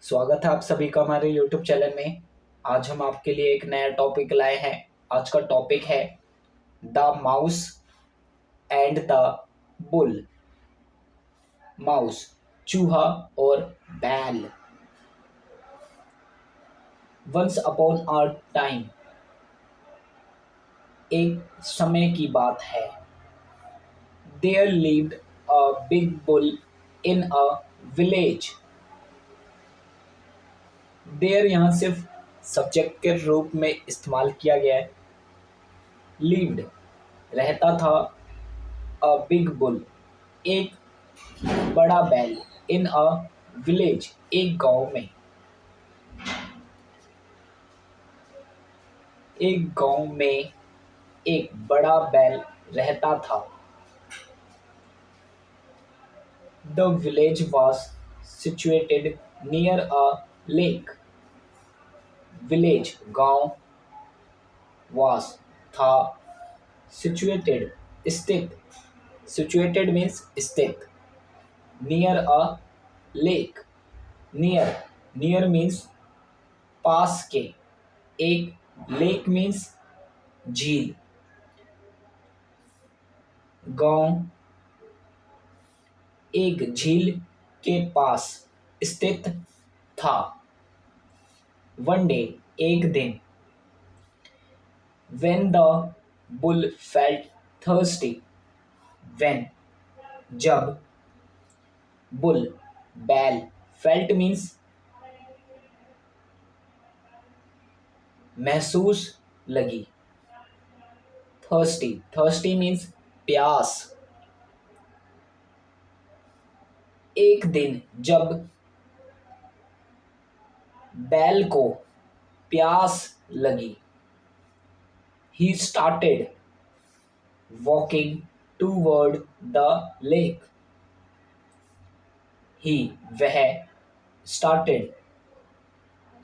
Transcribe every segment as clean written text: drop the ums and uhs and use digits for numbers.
स्वागत है आप सभी का हमारे YouTube चैनल में। आज हम आपके लिए एक नया टॉपिक लाए हैं। आज का टॉपिक है the mouse and the bull. Mouse चूहा और बैल। वंस अपॉन अ टाइम, एक समय की बात है, there lived a big bull in a village. There यहाँ सिर्फ सब्जेक्ट के रूप में इस्तेमाल किया गया है। लिव्ड रहता था, अ बिग बुल एक बड़ा बैल, इन अ विलेज एक गांव में। एक गांव में एक बड़ा बैल रहता था। The village was situated near a lake. Village गांव, वॉज था, सिचुएटेड स्थित। सिचुएटेड मीन्स स्थित। Near a lake, near, near means पास के। एक लेक मीन्स झील। गांव एक झील के पास स्थित था। वन डे एक दिन, when the bull felt thirsty, when जब, bull बैल, felt means महसूस लगी। thirsty, thirsty means प्यास। एक दिन जब बैल को प्यास लगी, he started walking toward the lake. he वह, started,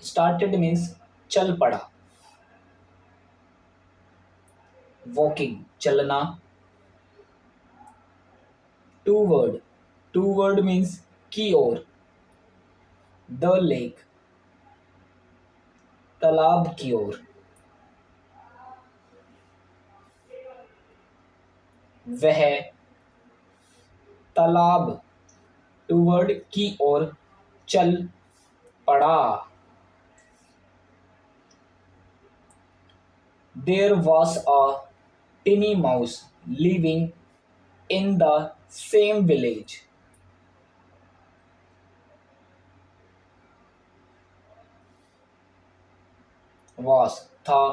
started means चल पड़ा। वॉकिंग चलना। टूवर्ड, टूवर्ड मीन्स की ओर। द लेक तालाब की ओर। वह तालाब, टूवर्ड की ओर चल पड़ा। There was a tiny mouse living in the same village. Was था,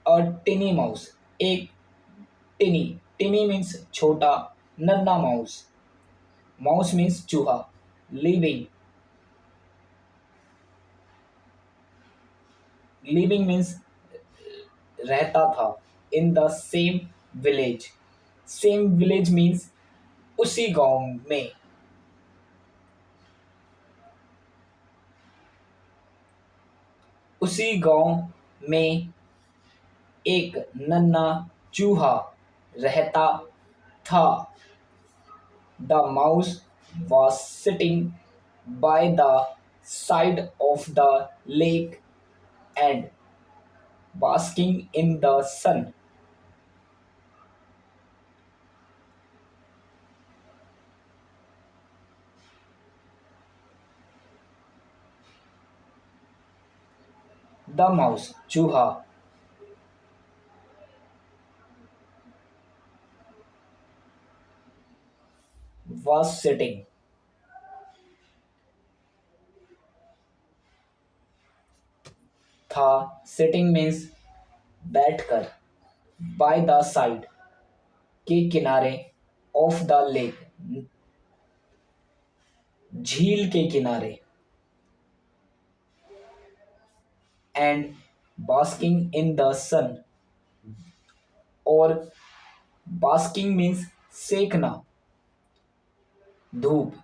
अ टिनी माउस एक टिनी, टिनी मीन्स छोटा, नन्हा माउस। माउस मीन्स चूहा। लिविंग, लिविंग मीन्स रहता था। इन the same village, same village means उसी गांव में। उसी गांव में एक नन्हा चूहा रहता था। The mouse was sitting by the side of the lake and basking in the sun. The mouse, चूहा, was sitting, था, sitting means बैठकर, by the side, के किनारे, of the lake, झील के किनारे, and basking in the sun, और basking means सेकना, धूप।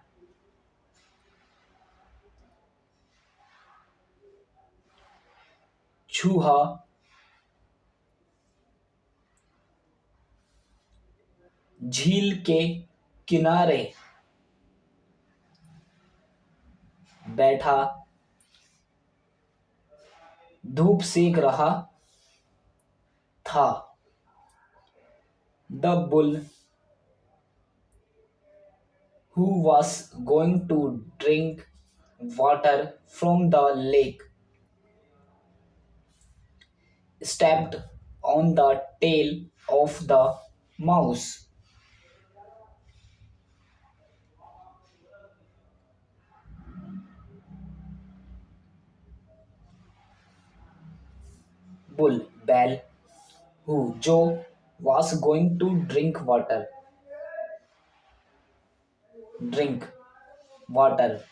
चूहा झील के किनारे बैठा धूप सेक रहा था। The bull who was going to drink water from the lake stepped on the tail of the mouse. Bull Bell, who Joe was going to drink water,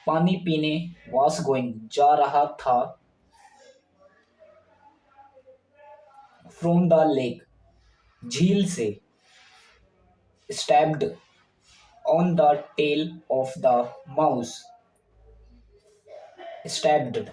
पानी पीने, was going, जा रहा था, from the lake, झील से, stabbed on the tail of the mouse, stabbed,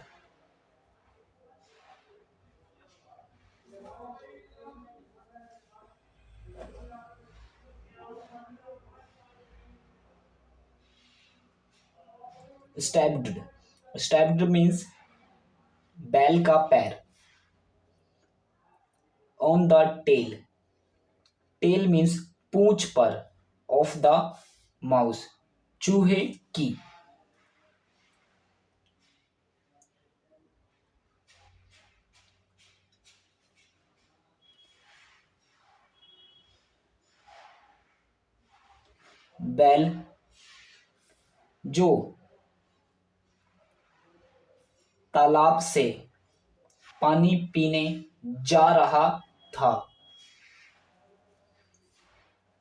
stabbed, stabbed means बैल का पैर, on the tail, tail means पूंछ पर, of the mouse, चूहे की, बैल जो तालाब से पानी पीने जा रहा था,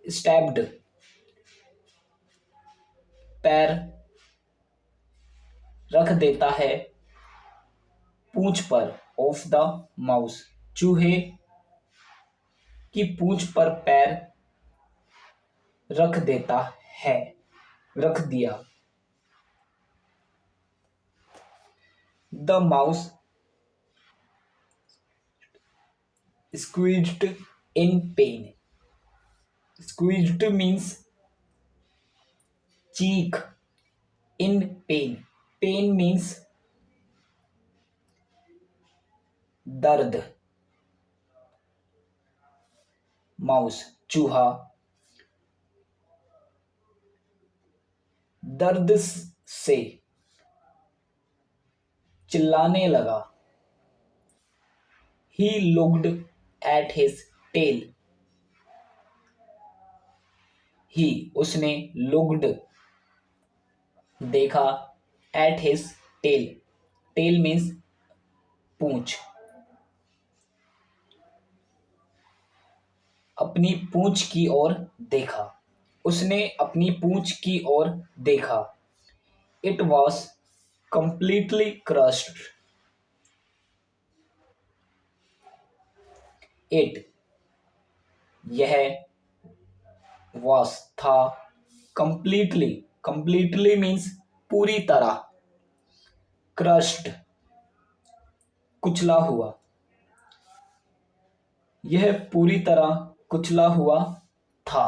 स्टैब्ड, पैर रख देता है पूंछ पर, ऑफ द माउस, चूहे की पूंछ पर पैर रख देता है, रख दिया। The mouse squeezed in pain. Squeezed means cheek, in pain. Pain means दर्द। माउस चूहा दर्द से चिल्लाने लगा। He looked at his tail. He उसने looked देखा at his tail. Tail means पूंछ। अपनी पूंछ की ओर देखा। उसने अपनी पूंछ की ओर देखा। It was completely crushed. It यह was था completely, completely means पूरी तरह, crushed कुचला हुआ, यह पूरी तरह कुचला हुआ था।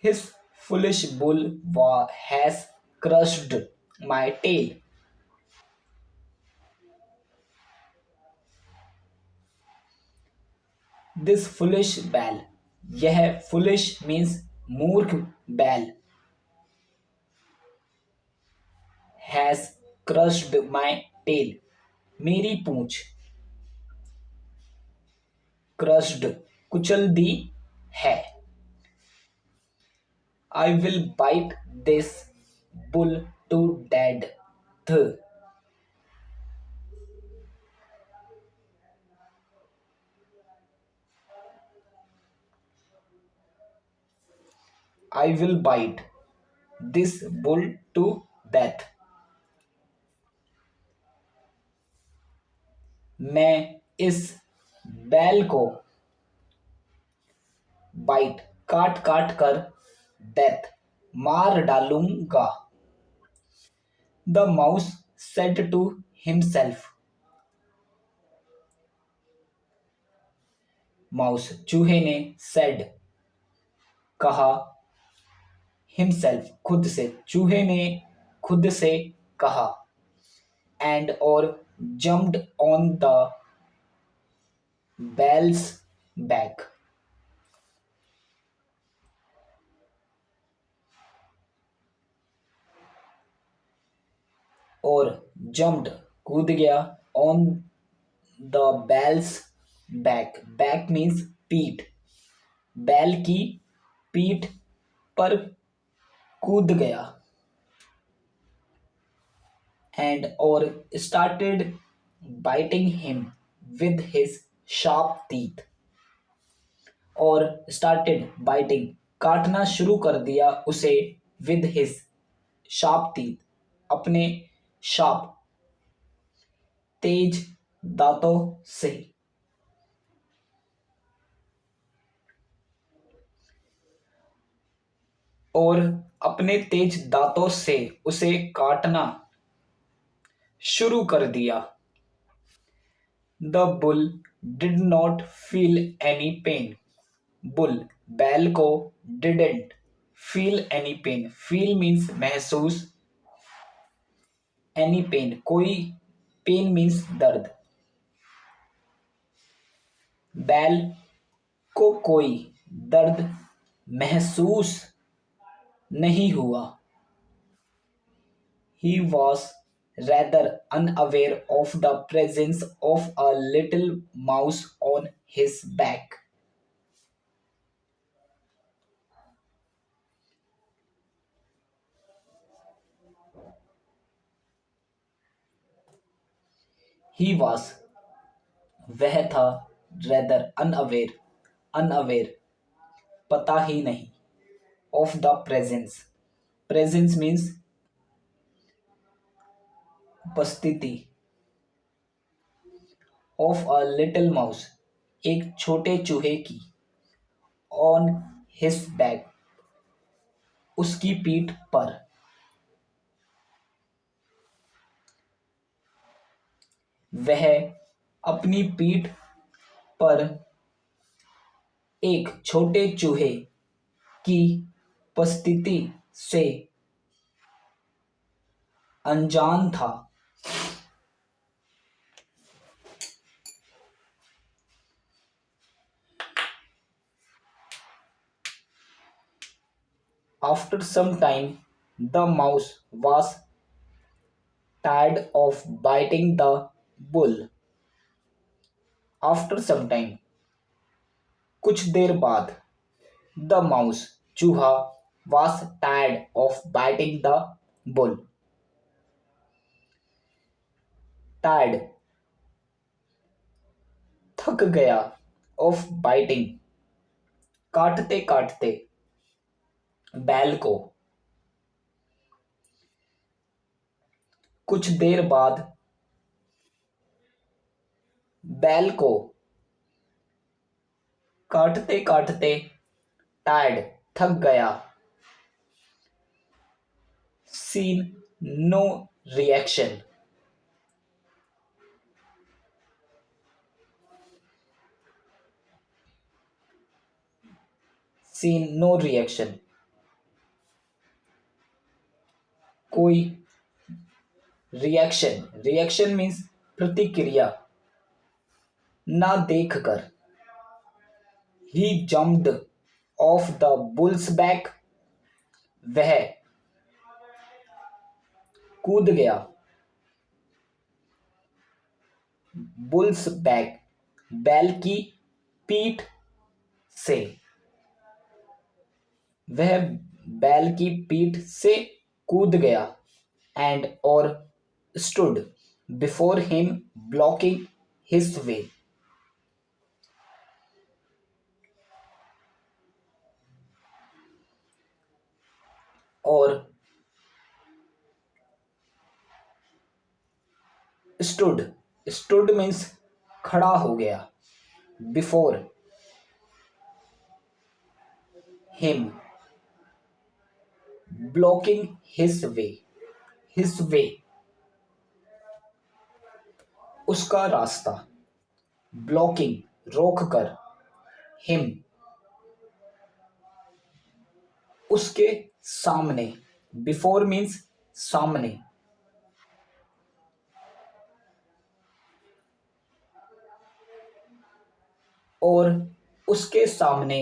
His foolish bull has crushed my tail. This foolish bell, यह foolish means मूर्ख बैल, has crushed my tail, मेरी पूंछ, crushed कुचल दी है। I will bite this bull to death. I will bite this bull to death. मैं इस बैल को बाइट काट काट कर डेथ मार डालूंगा। The mouse said to himself, mouse चूहे ने सेड कहा, हिमसेल्फ खुद से, चूहे ने खुद से कहा, एंड और jumped on the bell's back, और jumped कूद गया on the bell's back. Back means पीठ, बैल की पीठ पर कूद गया, and or started biting him with his sharp teeth, और started biting काटना शुरू कर दिया उसे with his sharp teeth अपने sharp तेज दांतों से, और अपने तेज दांतों से उसे काटना शुरू कर दिया. The bull did not feel any pain. Bull बैल को didn't feel any pain. Feel means महसूस, any pain कोई, pain means दर्द. बैल को कोई दर्द महसूस नहीं हुआ. He was rather unaware of the presence of a little mouse on his back. He was वह था, rather unaware, unaware पता ही नहीं, of the presence. Presence means उपस्थिति, of a little mouse एक छोटे चूहे की, on his back उसकी पीठ पर. वह अपनी पीठ पर एक छोटे चूहे की उपस्थिति से अनजान था. After some time, the mouse was tired of biting the bull. After some time, कुछ देर बाद, the mouse चूहा was tired of biting the bull. Tired थक गया, of biting काटते काटते बैल को. कुछ देर बाद बैल को काटते काटते टायर्ड थक गया. Seen no reaction. Seen no reaction कोई रिएक्शन. रिएक्शन मीन्स प्रतिक्रिया, ना देखकर. He jumped off the bull's back. वह कूद गया बुल्स बैक बैल की पीठ से. वह बैल की पीठ से कूद गया, एंड और stood before him blocking his way. और स्टूड, स्टूड मीन्स खड़ा हो गया, before him blocking his way. His way उसका रास्ता, ब्लॉकिंग रोक कर, हिम उसके सामने. बिफोर मीन्स सामने. और उसके सामने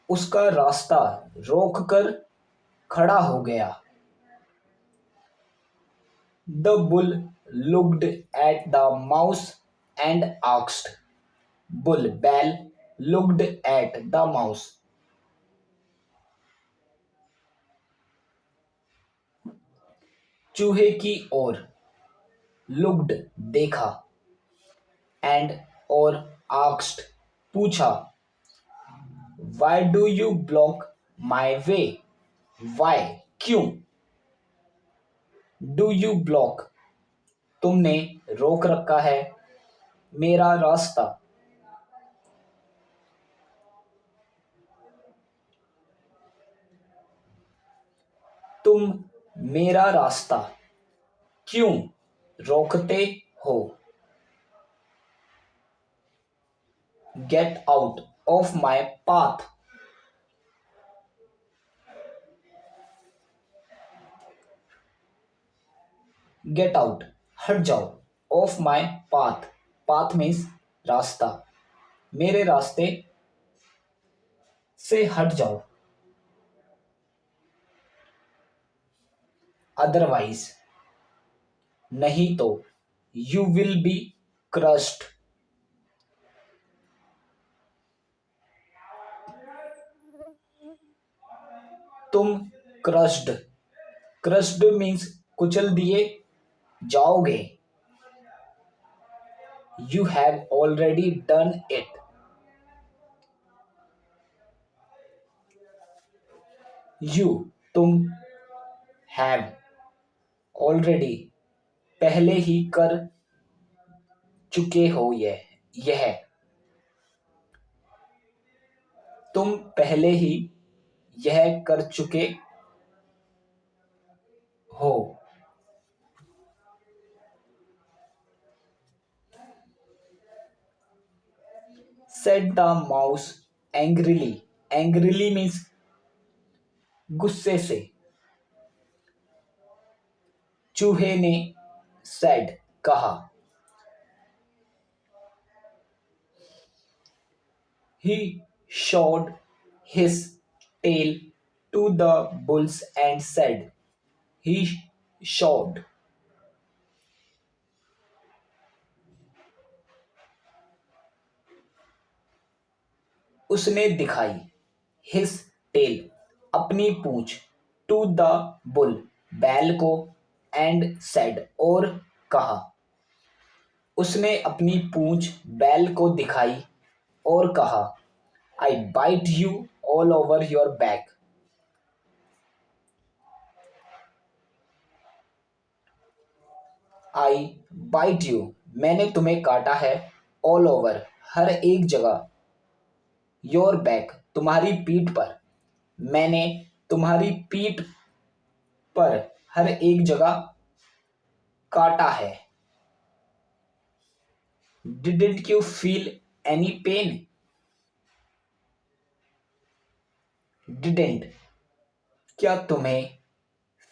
उसका रास्ता रोककर खड़ा हो गया। The bull looked at the mouse and asked. Bull Bell looked at the mouse. चूहे की ओर looked देखा and और asked पूछा Why do you block my way? Why क्यों? Do you block तुमने रोक रखा है मेरा रास्ता। तुम मेरा रास्ता क्यों रोकते हो। Get out of my path. Get out हट जाओ of my path. Path means रास्ता। मेरे रास्ते से हट जाओ। Otherwise नहीं तो you will be crushed. तुम crushed crushed means कुचल दिए जाओगे। You have already done it. You तुम have already पहले ही कर चुके हो यह तुम पहले ही यह कर चुके हो। Said the mouse angrily. Angrily means गुस्से से। चूहे ने said कहा। He showed his tail to the bulls and said. He showed उसने दिखाई his tail अपनी पूंछ to the bull बैल को and said और कहा। उसने अपनी पूंछ बैल को दिखाई और कहा I bite you all over your back. I bite you मैंने तुम्हें काटा है all over हर एक जगह your back तुम्हारी पीठ पर मैंने तुम्हारी पीठ पर हर एक जगह काटा है। Didn't you feel any pain? Didn't क्या तुम्हें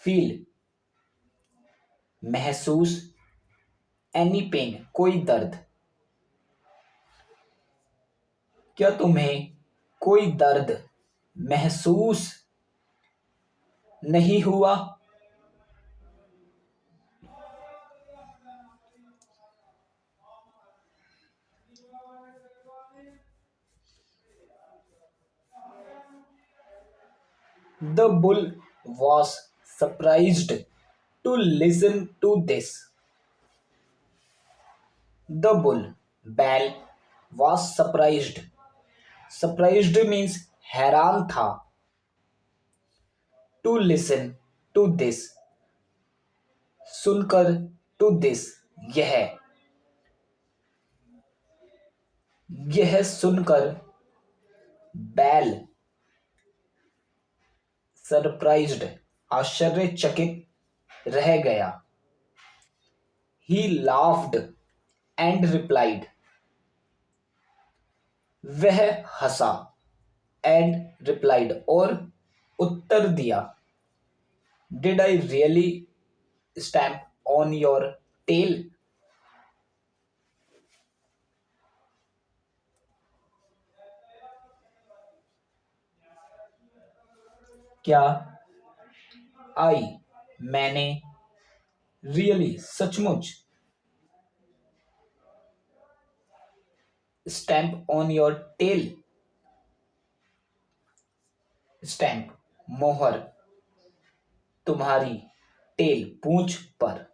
feel महसूस any pain कोई दर्द क्या तुम्हें कोई दर्द महसूस नहीं हुआ। The bull was surprised to listen to this. The bull बैल was surprised. Surprised means हैरान था। To listen to this सुनकर to this यह सुनकर बैल सरप्राइज्ड आश्चर्यचकित रह गया। He laughed and replied वह हंसा and replied और उत्तर दिया Did I really stamp on your tail? क्या आई मैंने रियली सचमुच stamp on your tail stamp मोहर तुम्हारी टेल पूंछ पर।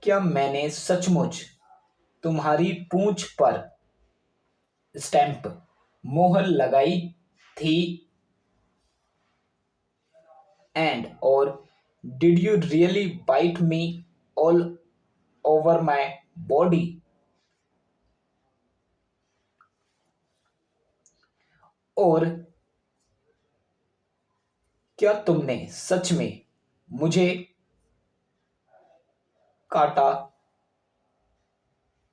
क्या मैंने सचमुच तुम्हारी पूंछ पर स्टैम्प मोहर लगाई थी। एंड और did you really bite me all over my body. और क्या तुमने सच में मुझे काटा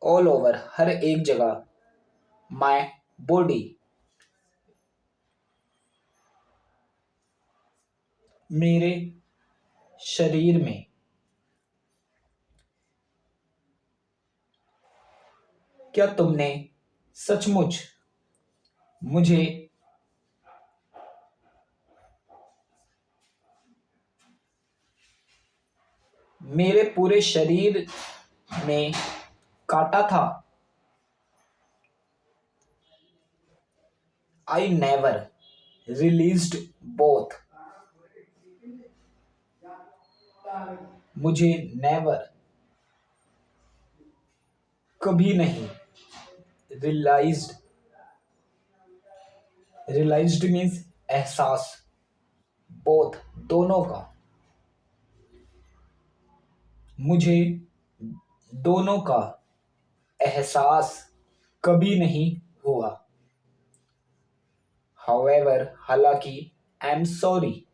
ऑल ओवर हर एक जगह माई बॉडी मेरे शरीर में। क्या तुमने सचमुच मुझे मेरे पूरे शरीर में काटा था। आई नेवर रिलीज्ड बोथ मुझे नेवर कभी नहीं रियलाइज्ड रियलाइज्ड मीन्स एहसास बोथ दोनों का मुझे दोनों का एहसास कभी नहीं हुआ। हाउएवर हालांकि आई एम सॉरी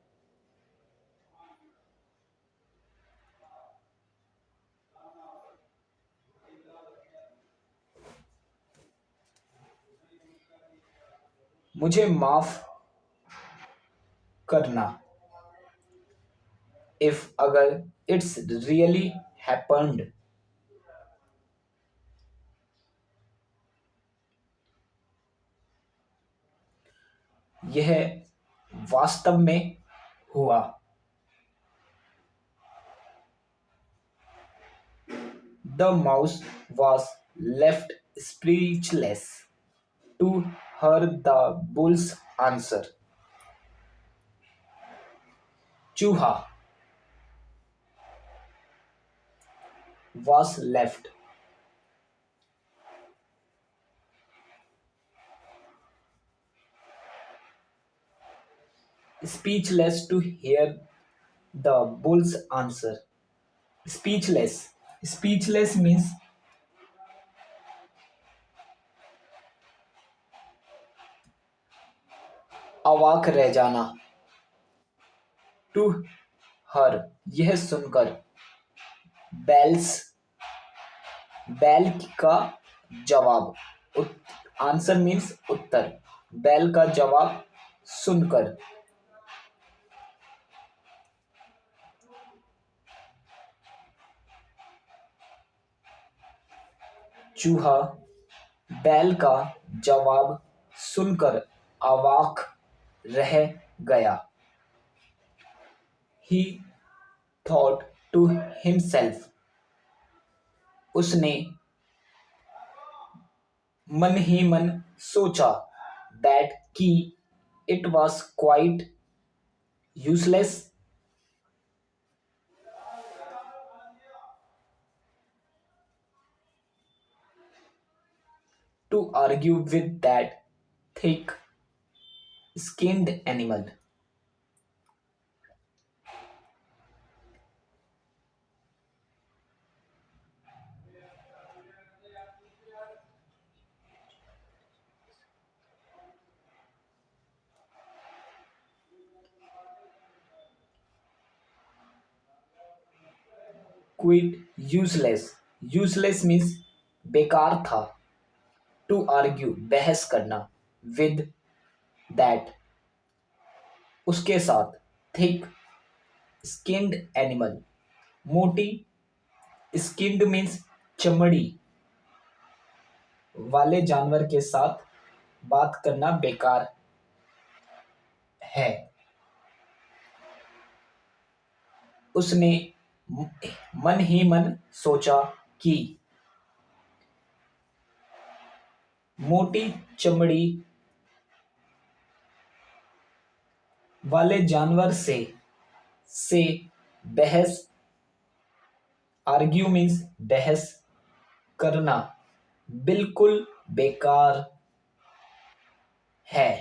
मुझे माफ करना। इफ अगर इट्स रियली हैपेंड यह वास्तव में हुआ। The mouse was left speechless to hear the bull's answer. चूहा was left speechless to hear the bull's answer. Speechless. Speechless means अवाक रह जाना। टू हर यह सुनकर बेल्स बेल का जवाब आंसर मीन्स उत्तर बेल का जवाब सुनकर चूहा बैल का जवाब सुनकर अवाक रह गया। He thought to himself उसने मन ही मन सोचा that कि it was quite useless to argue with that thick skinned animal. Quite useless. Useless means बेकार था। To argue बहस करना। With that उसके साथ thick skinned animal मोटी skinned means चमड़ी वाले जानवर के साथ बात करना बेकार है। उसने मन ही मन सोचा कि मोटी चमड़ी वाले जानवर से बहस, आर्ग्यू मीन्स बहस करना, बिल्कुल बेकार है।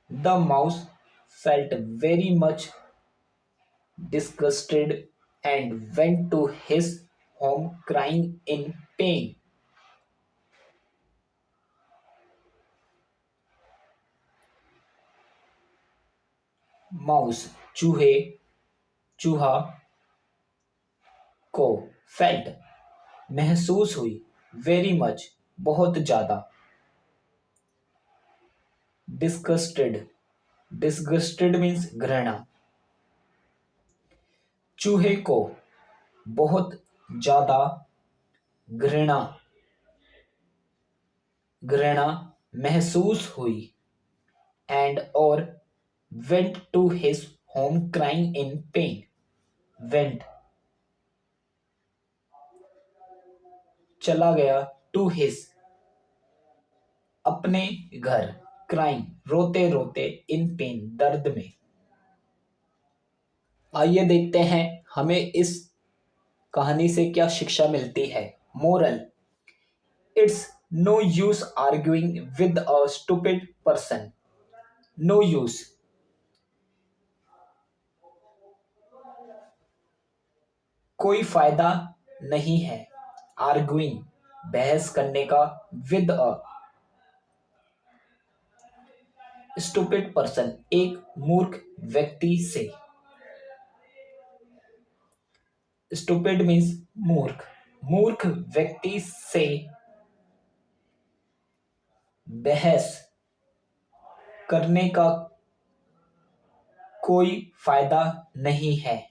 The mouse felt very much disgusted and went to his home crying in pain. Mouse चूहा को फेल्ट महसूस हुई, वेरी मच बहुत ज्यादा, डिस्गस्टेड मीन्स घृणा, चूहे को बहुत ज्यादा घृणा घृणा महसूस हुई, एंड और went to his home crying in pain. Went चला गया, to his अपने घर, crying रोते रोते, in pain दर्द में। आइए देखते हैं हमें इस कहानी से क्या शिक्षा मिलती है। Moral, it's no use arguing with a stupid person. No use, कोई फायदा नहीं है, आर्ग्यूइंग बहस करने का, विद अ स्टूपिड पर्सन एक मूर्ख व्यक्ति से। स्टूपिड मीन्स मूर्ख, मूर्ख व्यक्ति से बहस करने का कोई फायदा नहीं है।